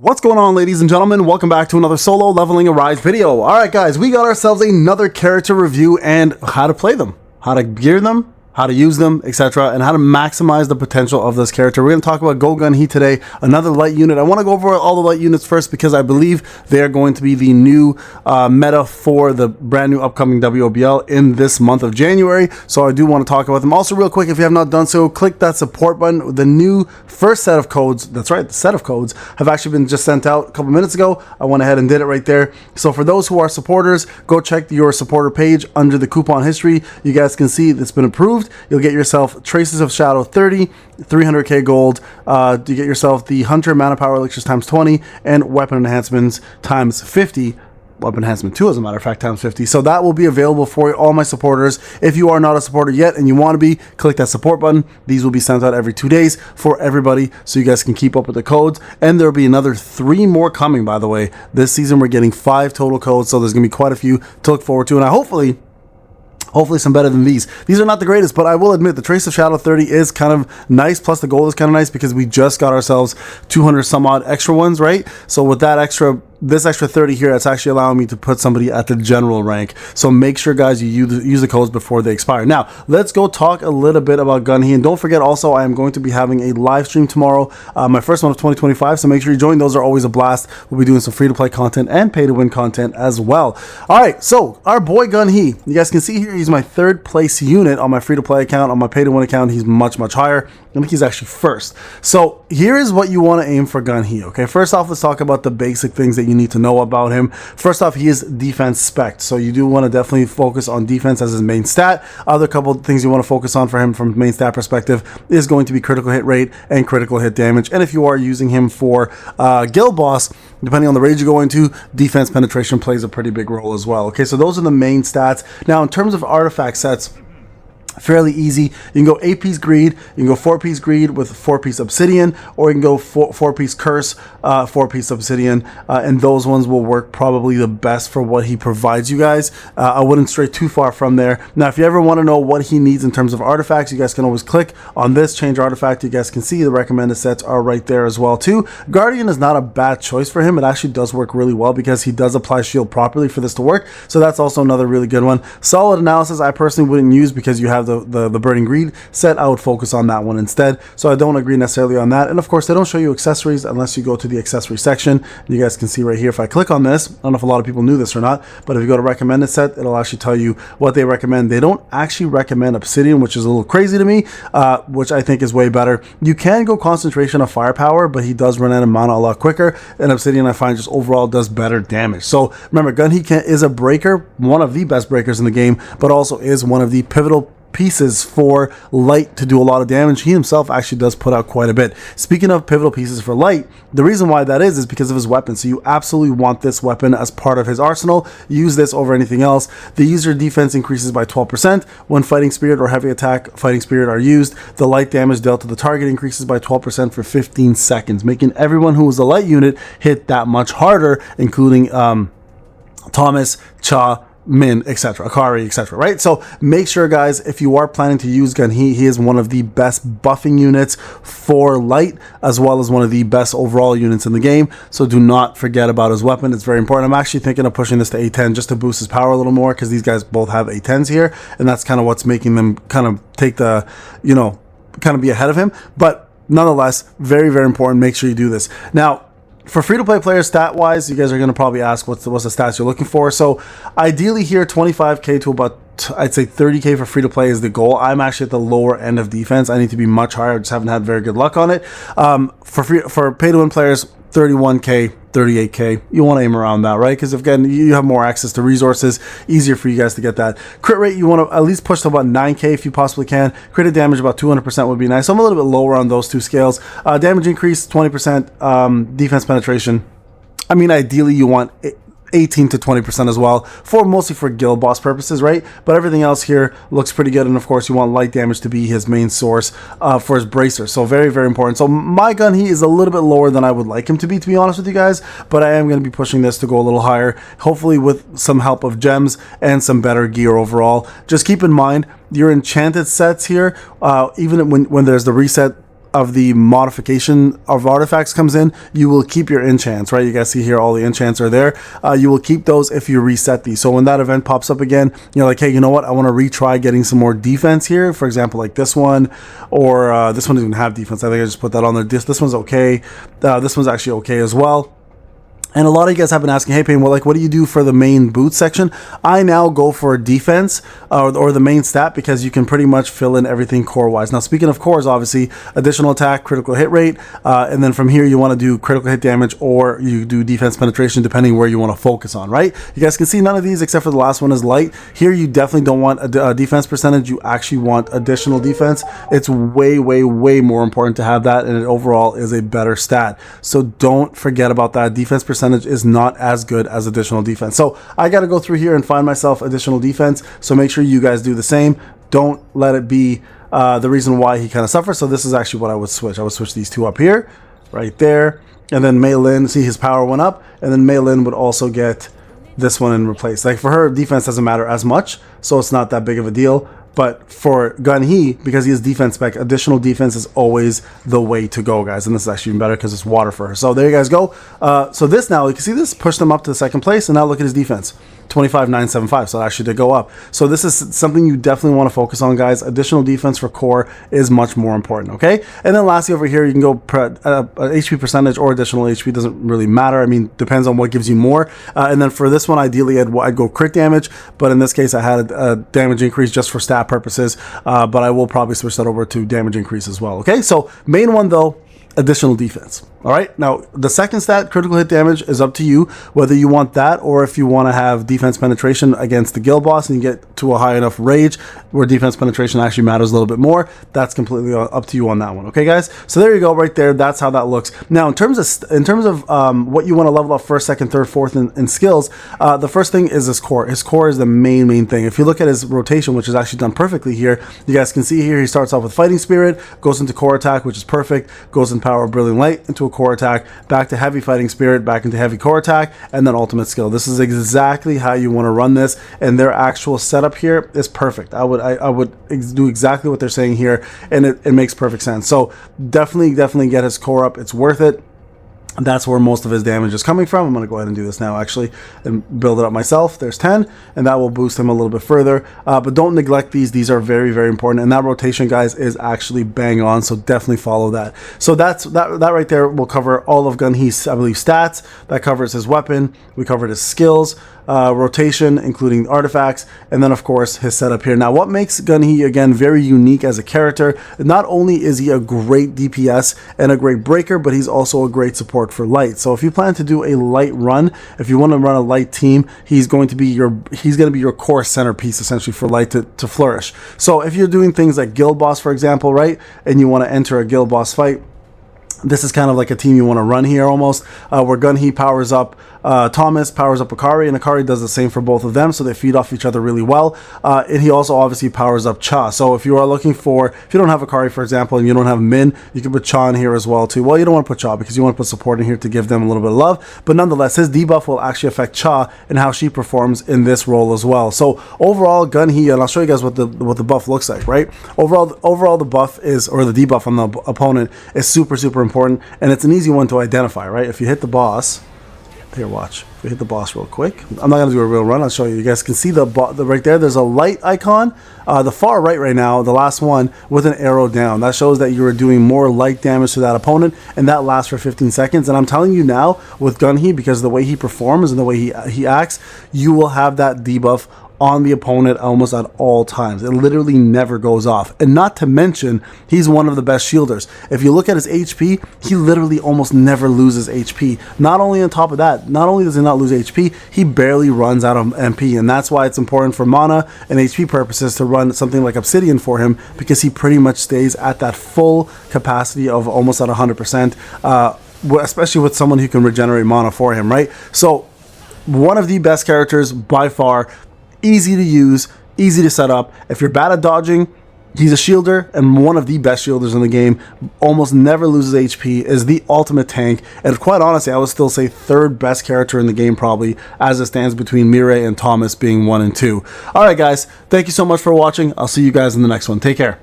What's going on, ladies and gentlemen? Welcome back to another solo leveling arise video. Alright guys, we got ourselves another character review and how to play them, how to gear them, how to use them, etc., and how to maximize the potential of this character. We're going to talk about GUNHEE today, another light unit. I want to go over all the light units first because I believe they are going to be the new meta for the brand new upcoming WOBL in this month of January. So I do want to talk about them. Also, real quick, if you have not done so, click that support button. The new first set of codes, that's right, the set of codes have actually been just sent out a couple minutes ago. I went ahead and did it right there. So for those who are supporters, go check your supporter page under the coupon history. You guys can see it's been approved. You'll get yourself Traces of Shadow 30, 300k gold. You get yourself the Hunter Mana Power Elixirs times 20 and Weapon Enhancements times 50. Weapon Enhancement 2, as a matter of fact, times 50. So that will be available for all my supporters. If you are not a supporter yet and you want to be, click that support button. These will be sent out every 2 days for everybody so you guys can keep up with the codes. And there will be another 3 more coming, by the way. This season we're getting 5 total codes, so there's going to be quite a few to look forward to. And hopefully some better than these. These are not the greatest, but I will admit the Trace of Shadow 30 is kind of nice, plus the gold is kind of nice because we just got ourselves 200 some odd extra ones, right? So with that extra, this extra 30 here, it's actually allowing me to put somebody at the general rank. So make sure, guys, you use the codes before they expire. Now, let's go talk a little bit about GUNHEE. And don't forget, also, I am going to be having a live stream tomorrow, my first one of 2025. So make sure you join. Those are always a blast. We'll be doing some free-to-play content and pay-to-win content as well. All right, so our boy GUNHEE. You guys can see here, he's my 3rd place unit on my free-to-play account. On my pay-to-win account, he's much, much higher. I think he's actually first. So here is what you want to aim for GUNHEE, okay? First off, let's talk about the basic things that you need to know about him. First off, he is defense spec, so you do want to definitely focus on defense as his main stat. Other couple of things you want to focus on for him from main stat perspective is going to be critical hit rate and critical hit damage. And if you are using him for guild boss, depending on the raid you go into, defense penetration plays a pretty big role as well. Okay, so those are the main stats. Now, in terms of artifact sets, fairly easy. You can go 8-piece greed, you can go 4-piece greed with 4-piece obsidian, or you can go 4-piece curse, 4-piece obsidian, and those ones will work probably the best for what he provides you guys. I wouldn't stray too far from there. Now, if you ever want to know what he needs in terms of artifacts, you guys can always click on this change artifact. You guys can see the recommended sets are right there as well too. Guardian is not a bad choice for him. It actually does work really well because he does apply shield properly for this to work, so that's also another really good one. Solid analysis I personally wouldn't use because you have the burning greed set. I would focus on that one instead, so I don't agree necessarily on that. And of course, they don't show you accessories unless you go to the accessory section. You guys can see right here, if I click on this, I don't know if a lot of people knew this or not, but if you go to recommended set, it'll actually tell you what they recommend. They don't actually recommend obsidian, which is a little crazy to me, which I think is way better. You can go concentration of firepower, but he does run out of mana a lot quicker, and obsidian I find just overall does better damage. So remember, GUNHEE is a breaker, one of the best breakers in the game, but also is one of the pivotal pieces for light to do a lot of damage. He himself actually does put out quite a bit. Speaking of pivotal pieces for light, the reason why that is because of his weapon. So you absolutely want this weapon as part of his arsenal. Use this over anything else. The user defense increases by 12% when fighting spirit or heavy attack fighting spirit are used. The light damage dealt to the target increases by 12% for 15 seconds, making everyone who is a light unit hit that much harder, including Thomas, Cha, Min, etc., Akari, etc., right? So make sure, guys, if you are planning to use GUNHEE, he is one of the best buffing units for light, as well as one of the best overall units in the game. So do not forget about his weapon. It's very important. I'm actually thinking of pushing this to A10 just to boost his power a little more, because these guys both have A10s here, and that's kind of what's making them kind of take the, you know, kind of be ahead of him. But nonetheless, very, very important. Make sure you do this. Now, for free-to-play players, stat-wise, you guys are going to probably ask what's the stats you're looking for. So ideally here, 25k to about, I'd say 30k for free-to-play is the goal. I'm actually at the lower end of defense. I need to be much higher. I just haven't had very good luck on it. For pay-to-win players, 31k, 38k. You want to aim around that, right? Because again, you have more access to resources, easier for you guys to get that. Crit rate, you want to at least push to about 9k if you possibly can. Crit damage about 200% would be nice. So I'm a little bit lower on those two scales. Damage increase 20%. Defense penetration, I mean, ideally you want 18 to 20% as well, for mostly for guild boss purposes, right? But everything else here looks pretty good. And of course, you want light damage to be his main source for his bracer. So very, very important. So my GUNHEE is a little bit lower than I would like him to be honest with you guys, but I am going to be pushing this to go a little higher, hopefully with some help of gems and some better gear overall. Just keep in mind your enchanted sets here, even when there's the reset of the modification of artifacts comes in, you will keep your enchants, right? You guys see here all the enchants are there. You will keep those if you reset these. So when that event pops up again, you're like, hey, you know what? I want to retry getting some more defense here. For example, like this one, or this one doesn't have defense. I think I just put that on there. This one's okay. This one's actually okay as well. And a lot of you guys have been asking, hey, Payne, well, like, what do you do for the main boot section? I now go for defense or the main stat, because you can pretty much fill in everything core-wise. Now, speaking of cores, obviously, additional attack, critical hit rate, and then from here, you want to do critical hit damage, or you do defense penetration, depending where you want to focus on, right? You guys can see none of these, except for the last one, is light. Here, you definitely don't want a defense percentage. You actually want additional defense. It's way, way, way more important to have that, and it overall is a better stat. So don't forget about that. Defense percentage is not as good as additional defense. So I got to go through here and find myself additional defense. So make sure you guys do the same. Don't let it be the reason why he kind of suffers. So this is actually what I would switch. I would switch these two up here, right there. And then Meilin, see his power went up. And then Meilin would also get this one in replace. Like for her, defense doesn't matter as much. So it's not that big of a deal. But for GUNHEE, because he has defense spec, additional defense is always the way to go, guys. And this is actually even better because it's water for her. So there you guys go. So this now, you can see this pushed him up to the second place. And now look at his defense. 25,975, so it actually did go up. So this is something you definitely want to focus on, guys. Additional defense for core is much more important, okay? And then lastly over here, you can go HP percentage or additional HP, doesn't really matter. I mean, depends on what gives you more. And then for this one, ideally, I'd go crit damage, but in this case, I had a damage increase just for stat purposes, but I will probably switch that over to damage increase as well, okay? So main one, though, additional defense. All right, now the second stat, critical hit damage, is up to you whether you want that or if you want to have defense penetration against the guild boss and you get to a high enough rage where defense penetration actually matters a little bit more. That's completely up to you on that one. Okay, guys. So there you go, right there. That's how that looks. Now, in terms of what you want to level up first, second, third, fourth in skills, the first thing is his core. His core is the main thing. If you look at his rotation, which is actually done perfectly here, you guys can see here he starts off with fighting spirit, goes into core attack, which is perfect, goes in power of brilliant light into a core attack, back to heavy fighting spirit, back into heavy core attack, and then ultimate skill. This is exactly how you want to run this, and their actual setup here is perfect. I would do exactly what they're saying here, and it makes perfect sense. So definitely get his core up. It's worth it. That's where most of his damage is coming from. I'm going to go ahead and do this now, actually, and build it up myself. There's 10, and that will boost him a little bit further. But don't neglect these. These are very, very important. And that rotation, guys, is actually bang on, so definitely follow that. So that right there will cover all of GUNHEE's, I believe, stats. That covers his weapon. We covered his skills, rotation, including artifacts, and then, of course, his setup here. Now, what makes GUNHEE, again, very unique as a character, not only is he a great DPS and a great breaker, but he's also a great support for light. So if you plan to do a light run, if you want to run a light team, he's going to be your core centerpiece essentially for light to flourish. So if you're doing things like guild boss, for example, right, and you want to enter a guild boss fight, this is kind of like a team you want to run here almost, where GUNHEE powers up Thomas, powers up Akari, and Akari does the same for both of them, so they feed off each other really well. And he also obviously powers up Cha. So if you are looking for, if you don't have Akari, for example, and you don't have Min, you can put Cha in here as well too. Well, you don't want to put Cha because you want to put support in here to give them a little bit of love, but nonetheless, his debuff will actually affect Cha and how she performs in this role as well. So overall, GUNHEE, and I'll show you guys what the buff looks like, right? Overall the buff is, or the debuff on the opponent is super important, and it's an easy one to identify, right? If you hit the boss, here, watch. If we hit the boss real quick, I'm not gonna do a real run. I'll show you. You guys can see the right there. There's a light icon. The far right now, the last one with an arrow down. That shows that you are doing more light damage to that opponent, and that lasts for 15 seconds. And I'm telling you now, with GUNHEE, because of the way he performs and the way he acts, you will have that debuff on the opponent almost at all times. It literally never goes off. And not to mention, he's one of the best shielders. If you look at his HP, he literally almost never loses HP. Not only on top of that, not only does he not lose HP, he barely runs out of MP. And that's why it's important for mana and HP purposes to run something like Obsidian for him, because he pretty much stays at that full capacity of almost at 100%, especially with someone who can regenerate mana for him, right? So one of the best characters by far. Easy to use, easy to set up. If you're bad at dodging, he's a shielder and one of the best shielders in the game. Almost never loses HP, is the ultimate tank, and quite honestly, I would still say third best character in the game probably, as it stands between Mireille and Thomas being 1 and 2. Alright guys, thank you so much for watching. I'll see you guys in the next one. Take care.